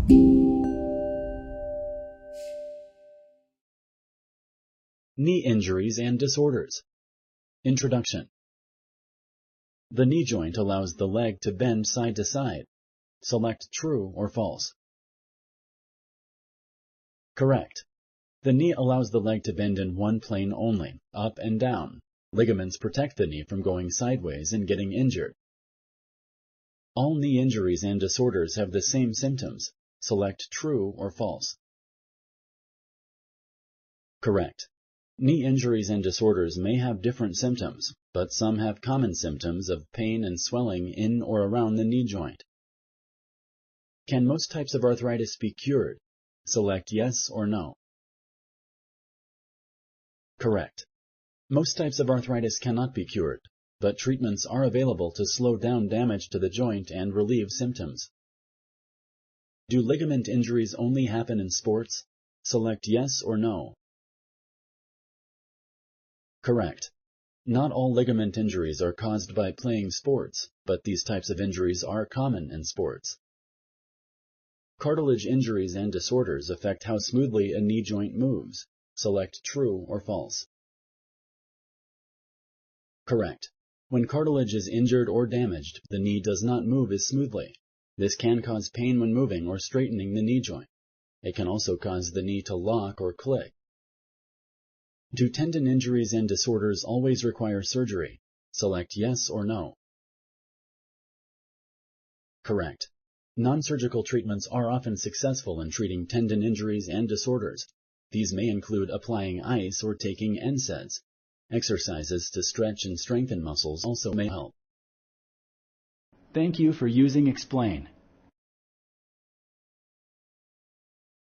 Knee injuries and disorders. Introduction. The knee joint allows the leg to bend side to side. Select true or false. Correct. The knee allows the leg to bend in one plane only, up and down. Ligaments protect the knee from going sideways and getting injured. All knee injuries and disorders have the same symptoms. Select true or false. Correct. Knee injuries and disorders may have different symptoms, but some have common symptoms of pain and swelling in or around the knee joint. Can most types of arthritis be cured? Select yes or no. Correct. Most types of arthritis cannot be cured, but treatments are available to slow down damage to the joint and relieve symptoms. Do ligament injuries only happen in sports? Select yes or no. Correct. Not all ligament injuries are caused by playing sports, but these types of injuries are common in sports. Cartilage injuries and disorders affect how smoothly a knee joint moves. Select true or false. Correct. When cartilage is injured or damaged, the knee does not move as smoothly. This can cause pain when moving or straightening the knee joint. It can also cause the knee to lock or click. Do tendon injuries and disorders always require surgery? Select yes or no. Correct. Non-surgical treatments are often successful in treating tendon injuries and disorders. These may include applying ice or taking NSAIDs. Exercises to stretch and strengthen muscles also may help. Thank you for using Explain.